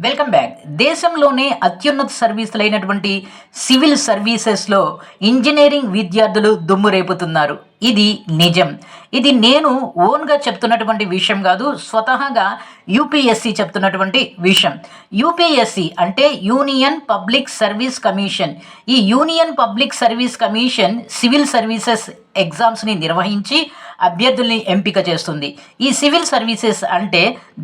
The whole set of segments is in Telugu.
Welcome back. దేశంలోనే అత్యున్నత సర్వీసులైనటువంటి సివిల్ సర్వీసెస్లో ఇంజనీరింగ్ విద్యార్థులు దుమ్ము రేపుతున్నారు. ఇది నిజం. ఇది నేను ఓన్గా చెప్తున్నటువంటి విషయం కాదు, స్వతహాగా యూపీఎస్సి చెప్తున్నటువంటి విషయం. యూపీఎస్సి అంటే యూనియన్ పబ్లిక్ సర్వీస్ కమిషన్. ఈ union public service commission civil services ఎగ్జామ్స్ని నిర్వహించి అభ్యర్థుల్ని ఎంపిక చేస్తుంది. ఈ సివిల్ సర్వీసెస్ అంటే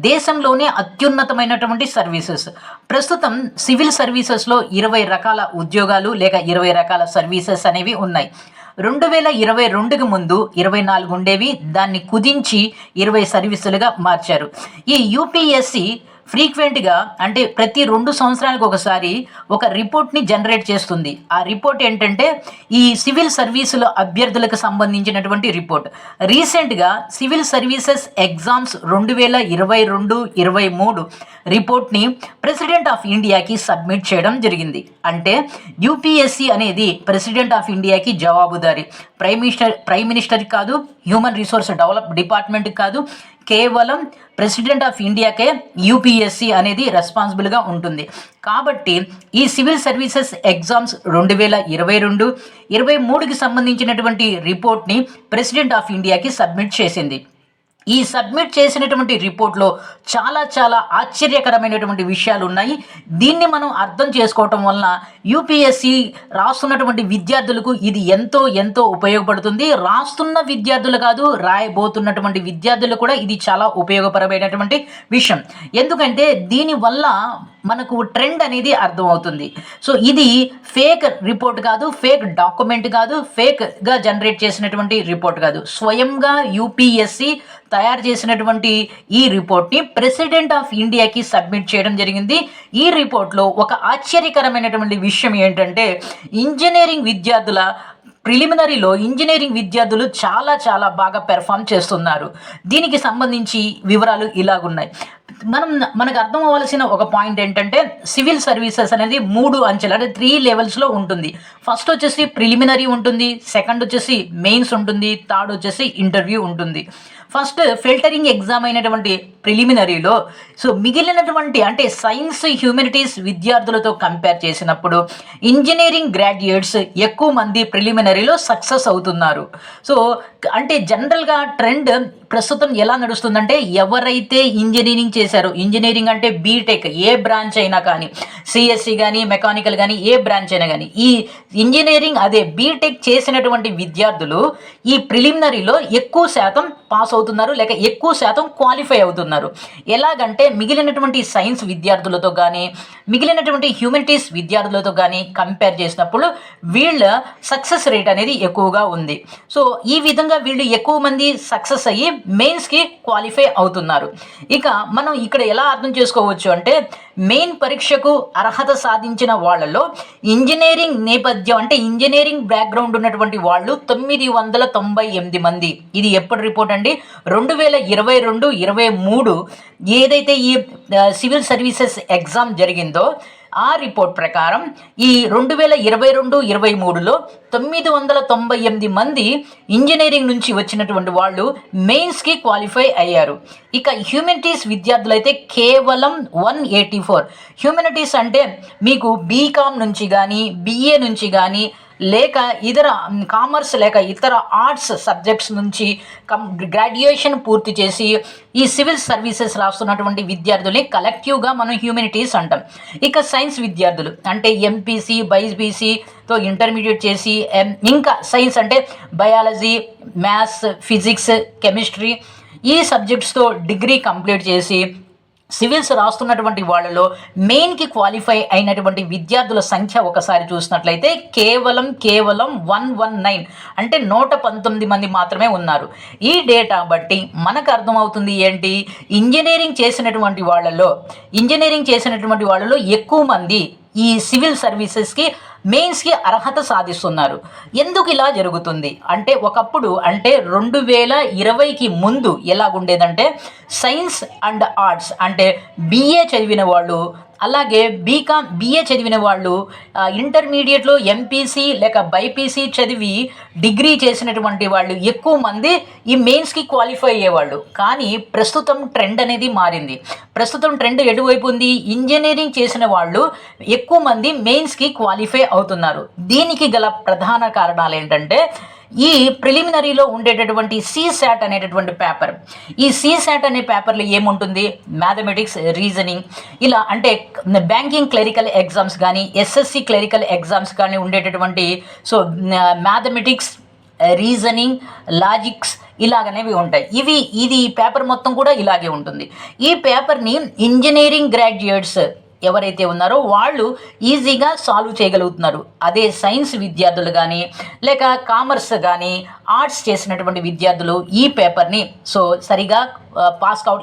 దేశంలోనే అత్యున్నతమైనటువంటి సర్వీసెస్. ప్రస్తుతం సివిల్ సర్వీసెస్లో 20 రకాల ఉద్యోగాలు లేక 20 రకాల సర్వీసెస్ అనేవి ఉన్నాయి. 2022కి ముందు 24 ఉండేవి. దాన్ని కుదించి 20 సర్వీసులుగా మార్చారు. ఈ యూపీఎస్సి ఫ్రీక్వెంట్గా అంటే ప్రతి 2 సంవత్సరాలకు ఒకసారి ఒక రిపోర్ట్ని జనరేట్ చేస్తుంది. ఆ రిపోర్ట్ ఏంటంటే ఈ సివిల్ సర్వీసుల అభ్యర్థులకు సంబంధించినటువంటి రిపోర్ట్. రీసెంట్గా సివిల్ సర్వీసెస్ ఎగ్జామ్స్ 2022-23 రిపోర్ట్ని ప్రెసిడెంట్ ఆఫ్ ఇండియాకి సబ్మిట్ చేయడం జరిగింది. అంటే యూపీఎస్సి అనేది ప్రెసిడెంట్ ఆఫ్ ఇండియాకి జవాబుదారీ. ప్రైమ్ మినిస్టర్ కాదు, హ్యూమన్ రిసోర్స్ డెవలప్ డిపార్ట్మెంట్ కాదు, కేవలం ప్రెసిడెంట్ ఆఫ్ ఇండియాకే యూపీఎస్సి అనేది రెస్పాన్సిబుల్గా ఉంటుంది. కాబట్టి ఈ సివిల్ సర్వీసెస్ ఎగ్జామ్స్ 2022-23కి సంబంధించినటువంటి రిపోర్ట్ని ప్రెసిడెంట్ ఆఫ్ ఇండియాకి సబ్మిట్ చేసింది. ఈ సబ్మిట్ చేసినటువంటి రిపోర్ట్లో చాలా చాలా ఆశ్చర్యకరమైనటువంటి విషయాలు ఉన్నాయి. దీన్ని మనం అర్థం చేసుకోవటం వలన యూపీఎస్సి రాస్తున్నటువంటి విద్యార్థులకు ఇది ఎంతో ఎంతో ఉపయోగపడుతుంది. రాస్తున్న విద్యార్థులు కాదు, రాయబోతున్నటువంటి విద్యార్థులు కూడా ఇది చాలా ఉపయోగపరమైనటువంటి విషయం. ఎందుకంటే దీనివల్ల మనకు ట్రెండ్ అనేది అర్థమవుతుంది. సో ఇది ఫేక్ రిపోర్ట్ కాదు, ఫేక్ డాక్యుమెంట్ కాదు, ఫేక్గా జనరేట్ చేసినటువంటి రిపోర్ట్ కాదు. స్వయంగా యూపీఎస్సి తయారు చేసినటువంటి ఈ రిపోర్ట్ని ప్రెసిడెంట్ ఆఫ్ ఇండియాకి సబ్మిట్ చేయడం జరిగింది. ఈ రిపోర్ట్లో ఒక ఆశ్చర్యకరమైనటువంటి విషయం ఏంటంటే ఇంజనీరింగ్ విద్యార్థుల ప్రిలిమినరీలో ఇంజనీరింగ్ విద్యార్థులు చాలా చాలా బాగా పెర్ఫామ్ చేస్తున్నారు. దీనికి సంబంధించి వివరాలు ఇలాగున్నాయి. మనకు అర్థం అవ్వాల్సిన ఒక పాయింట్ ఏంటంటే సివిల్ సర్వీసెస్ అనేది 3 అంచెలు అంటే 3 లెవెల్స్లో ఉంటుంది. ఫస్ట్ వచ్చేసి ప్రిలిమినరీ ఉంటుంది, సెకండ్ వచ్చేసి మెయిన్స్ ఉంటుంది, థర్డ్ వచ్చేసి ఇంటర్వ్యూ ఉంటుంది. ఫస్ట్ ఫిల్టరింగ్ ఎగ్జామ్ అయినటువంటి ప్రిలిమినరీలో మిగిలినటువంటి అంటే సైన్స్ హ్యూమనిటీస్ విద్యార్థులతో కంపేర్ చేసినప్పుడు ఇంజనీరింగ్ గ్రాడ్యుయేట్స్ ఎక్కువ మంది ప్రిలిమినరీలో సక్సెస్ అవుతున్నారు. అంటే జనరల్గా ట్రెండ్ ప్రస్తుతం ఎలా నడుస్తుందంటే ఎవరైతే ఇంజనీరింగ్ చేశారో, ఇంజనీరింగ్ అంటే బీటెక్ ఏ బ్రాంచ్ అయినా కానీ, సిఎస్సి కానీ మెకానికల్ కానీ ఏ బ్రాంచ్ అయినా కానీ, ఈ ఇంజనీరింగ్ అదే బీటెక్ చేసినటువంటి విద్యార్థులు ఈ ప్రిలిమినరీలో ఎక్కువ శాతం పాస్ అవుతున్నారు లేక ఎక్కువ శాతం క్వాలిఫై అవుతున్నారు. ఎలాగంటే మిగిలినటువంటి సైన్స్ విద్యార్థులతో కానీ మిగిలినటువంటి హ్యూమనిటీస్ విద్యార్థులతో కానీ కంపేర్ చేసినప్పుడు వీళ్ళ సక్సెస్ రేట్ అనేది ఎక్కువగా ఉంది. సో ఈ విధంగా వీళ్ళు ఎక్కువ మంది సక్సెస్ అయ్యి మెయిన్స్కి క్వాలిఫై అవుతున్నారు. ఇక మనం ఇక్కడ ఎలా అర్థం చేసుకోవచ్చు అంటే మెయిన్ పరీక్షకు అర్హత సాధించిన వాళ్ళలో ఇంజనీరింగ్ నేపథ్యం అంటే ఇంజనీరింగ్ బ్యాక్గ్రౌండ్ ఉన్నటువంటి వాళ్ళు 998 మంది. ఇది ఎప్పటి రిపోర్ట్ అండి? 2022-23 ఏదైతే ఈ సివిల్ సర్వీసెస్ ఎగ్జామ్ జరిగిందో ఆ రిపోర్ట్ ప్రకారం ఈ 2022-23లో 998 మంది ఇంజనీరింగ్ నుంచి వచ్చినటువంటి వాళ్ళు మెయిన్స్కి క్వాలిఫై అయ్యారు. ఇక హ్యూమనిటీస్ విద్యార్థులైతే కేవలం 184. హ్యూమనిటీస్ అంటే మీకు బీకామ్ నుంచి కానీ బిఏ నుంచి కానీ లేక ఇతర కామర్స్ లేక ఇతర ఆర్ట్స్ సబ్జెక్ట్స్ నుంచి గ్రాడ్యుయేషన్ పూర్తి చేసి ఈ సివిల్ సర్వీసెస్ రాస్తున్నటువంటి విద్యార్థుల్ని కలెక్టివ్గా మనం హ్యూమనిటీస్ అంటాం. ఇక సైన్స్ విద్యార్థులు అంటే ఎంపీసీ బైపీసీతో ఇంటర్మీడియట్ చేసి ఇంకా సైన్స్ అంటే బయాలజీ, మ్యాథ్స్, ఫిజిక్స్, కెమిస్ట్రీ ఈ సబ్జెక్ట్స్తో డిగ్రీ కంప్లీట్ చేసి సివిల్స్ రాస్తున్నటువంటి వాళ్ళలో మెయిన్కి క్వాలిఫై అయినటువంటి విద్యార్థుల సంఖ్య ఒకసారి చూసినట్లయితే కేవలం 119 అంటే 119 మంది మాత్రమే ఉన్నారు. ఈ డేటా బట్టి మనకు అర్థమవుతుంది ఏంటి, ఇంజనీరింగ్ చేసినటువంటి వాళ్ళలో ఎక్కువ మంది ఈ సివిల్ సర్వీసెస్కి మెయిన్స్కి అర్హత సాధిస్తున్నారు. ఎందుకు ఇలా జరుగుతుంది అంటే, ఒకప్పుడు అంటే 2020కి ముందు ఎలాగుండేదంటే, సైన్స్ అండ్ ఆర్ట్స్ అంటే బీఏ చదివిన వాళ్ళు, అలాగే బీఏ చదివిన వాళ్ళు ఇంటర్మీడియట్లో ఎంపీసీ లేక బైపీసీ చదివి డిగ్రీ చేసినటువంటి వాళ్ళు ఎక్కువ మంది ఈ మెయిన్స్కి క్వాలిఫై అయ్యేవాళ్ళు. కానీ ప్రస్తుతం ట్రెండ్ అనేది మారింది. ప్రస్తుతం ట్రెండ్ ఎటువైపు ఉంది? ఇంజనీరింగ్ చేసిన వాళ్ళు ఎక్కువ మంది మెయిన్స్కి క్వాలిఫై అవుతున్నారు. దీనికి గల ప్రధాన కారణాలు ఏంటంటే, ఈ ప్రిలిమినరీలో ఉండేటటువంటి సీశాట్ అనేటటువంటి పేపర్. ఈ సీశాట్ అనే పేపర్లో ఏముంటుంది? మ్యాథమెటిక్స్, రీజనింగ్, ఇలా అంటే బ్యాంకింగ్ క్లరికల్ ఎగ్జామ్స్ కానీ, ఎస్ఎస్సి క్లరికల్ ఎగ్జామ్స్ కానీ ఉండేటటువంటి మ్యాథమెటిక్స్, రీజనింగ్, లాజిక్స్ ఇలాగనేవి ఉంటాయి. ఇది పేపర్ మొత్తం కూడా ఇలాగే ఉంటుంది. ఈ పేపర్ని ఇంజనీరింగ్ గ్రాడ్యుయేట్స్ ఎవరైతే ఉన్నారో వాళ్ళు ఈజీగా సాల్వ్ చేయగలుగుతున్నారు. అదే సైన్స్ విద్యార్థులు కానీ, లేక కామర్స్ కానీ, ఆర్ట్స్ చేసినటువంటి విద్యార్థులు ఈ పేపర్ని సరిగా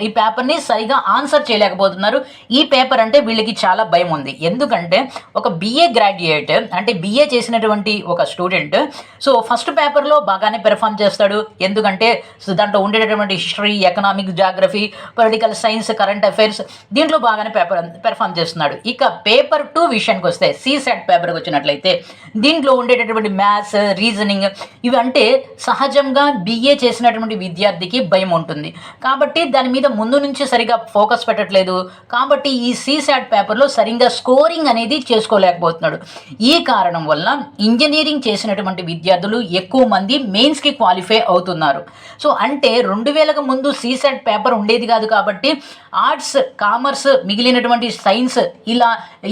ఈ పేపర్ని సరిగా ఆన్సర్ చేయలేకపోతున్నారు. ఈ పేపర్ అంటే వీళ్ళకి చాలా భయం ఉంది. ఎందుకంటే ఒక బీఏ గ్రాడ్యుయేట్ అంటే బీఏ చేసినటువంటి ఒక స్టూడెంట్ ఫస్ట్ పేపర్లో బాగానే పెర్ఫామ్ చేస్తాడు. ఎందుకంటే దాంట్లో ఉండేటటువంటి history, economic, geography, political science, current affairs దీంట్లో బాగానే పెర్ఫామ్ చేస్తున్నాడు. ఇక పేపర్ 2 విషయానికి వస్తే, సీసాట్ పేపర్కి వచ్చినట్లయితే దీంట్లో ఉండేటటువంటి మ్యాథ్స్, రీజనింగ్ ఇవి అంటే సహజంగా బీఏ చేసినటువంటి విద్యార్థికి భయం ఉంటుంది. కాబట్టి దాని మీద ముందు నుంచి సరిగా ఫోకస్ పెట్టట్లేదు. కాబట్టి ఈ సీసాట్ పేపర్లో సరిగ్గా స్కోరింగ్ అనేది చేసుకోలేకపోతున్నాడు. ఈ కారణం వల్ల ఇంజనీరింగ్ చేసినటువంటి విద్యార్థులు ఎక్కువ మంది మెయిన్స్కి క్వాలిఫై అవుతున్నారు. అంటే 2000కు ముందు సీసాట్ పేపర్ ఉండేది కాదు. కాబట్టి ఆర్ట్స్, కామర్స్, మిగిలినటువంటి సైన్స్ ఇలా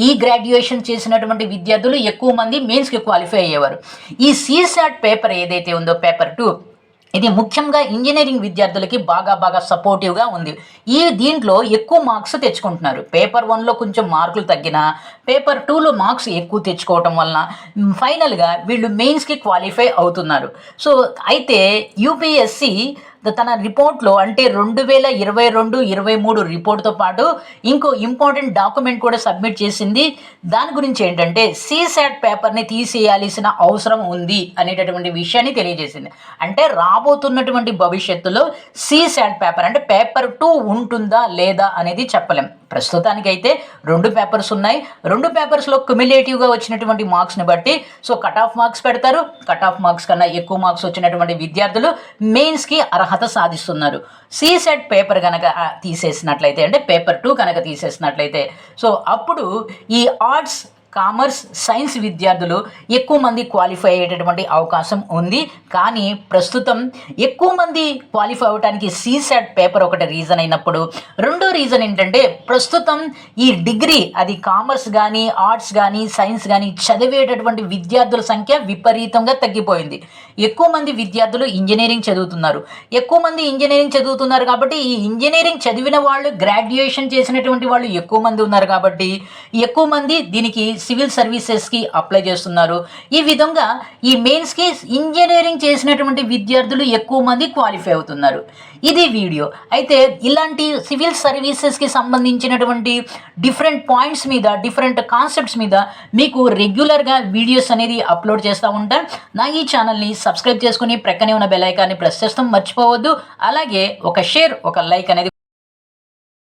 ఈ గ్రాడ్యుయేషన్ చేసినటువంటి విద్యార్థులు ఎక్కువ మంది మెయిన్స్కి క్వాలిఫై అయ్యేవారు. ఈ సీసాట్ పేపర్ ఏదైతే ఉందో, పేపర్ 2, ఇది ముఖ్యంగా ఇంజనీరింగ్ విద్యార్థులకి బాగా సపోర్టివ్గా ఉంది. దీంట్లో ఎక్కువ మార్క్స్ తెచ్చుకుంటున్నారు. పేపర్ 1లో కొంచెం మార్కులు తగ్గినా పేపర్ 2లో మార్క్స్ ఎక్కువ తెచ్చుకోవటం వలన ఫైనల్గా వీళ్ళు మెయిన్స్కి క్వాలిఫై అవుతున్నారు. అయితే యూపీఎస్సి తన రిపోర్ట్లో అంటే 2022-23 రిపోర్ట్తో పాటు ఇంకో ఇంపార్టెంట్ డాక్యుమెంట్ కూడా సబ్మిట్ చేసింది. దాని గురించి ఏంటంటే, సీసాట్ పేపర్ని తీసేయాల్సిన అవసరం ఉంది అనేటటువంటి విషయాన్ని తెలియజేసింది. అంటే రాబోతున్నటువంటి భవిష్యత్తులో సీసాట్ పేపర్ అంటే పేపర్ 2 ఉంటుందా లేదా అనేది చెప్పలేం. ప్రస్తుతానికైతే 2 పేపర్స్ ఉన్నాయి. 2 పేపర్స్లో క్యుములేటివ్గా వచ్చినటువంటి మార్క్స్ని బట్టి కట్ ఆఫ్ మార్క్స్ పెడతారు. కట్ ఆఫ్ మార్క్స్ కన్నా ఎక్కువ మార్క్స్ వచ్చినటువంటి విద్యార్థులు మెయిన్స్కి అర్హత సాధిస్తున్నారు. సీసెట్ పేపర్ కనుక తీసేసినట్లయితే అంటే పేపర్ 2 కనుక తీసేసినట్లయితే అప్పుడు ఈ ఆర్ట్స్, కామర్స్, సైన్స్ విద్యార్థులు ఎక్కువ మంది క్వాలిఫై అయ్యేటటువంటి అవకాశం ఉంది. కానీ ప్రస్తుతం ఎక్కువ మంది క్వాలిఫై అవ్వడానికి సీసాట్ పేపర్ ఒకటి రీజన్ అయినప్పుడు, రెండో రీజన్ ఏంటంటే ప్రస్తుతం ఈ డిగ్రీ అది కామర్స్ కానీ, ఆర్ట్స్ కానీ, సైన్స్ కానీ చదివేటటువంటి విద్యార్థుల సంఖ్య విపరీతంగా తగ్గిపోయింది. ఎక్కువ మంది విద్యార్థులు ఇంజనీరింగ్ చదువుతున్నారు కాబట్టి ఈ ఇంజనీరింగ్ చదివిన వాళ్ళు, గ్రాడ్యుయేషన్ చేసినటువంటి వాళ్ళు ఎక్కువ మంది ఉన్నారు కాబట్టి ఎక్కువ మంది దీనికి సివిల్ సర్వీసెస్కి అప్లై చేస్తున్నారు. ఈ విధంగా ఈ మెయిన్స్కి ఇంజనీరింగ్ చేసినటువంటి విద్యార్థులు ఎక్కువ మంది క్వాలిఫై అవుతున్నారు. ఇది వీడియో. అయితే ఇలాంటి సివిల్ సర్వీసెస్కి సంబంధించినటువంటి డిఫరెంట్ పాయింట్స్ మీద, డిఫరెంట్ కాన్సెప్ట్స్ మీద మీకు రెగ్యులర్గా వీడియోస్ అనేది అప్లోడ్ చేస్తూ ఉంటాను. నా ఈ ఛానల్ని సబ్స్క్రైబ్ చేసుకుని ప్రక్కనే ఉన్న బెల్ ఐకాన్ని ప్రెస్ చేస్తాం మర్చిపోవద్దు. అలాగే ఒక షేర్, ఒక లైక్ అనేది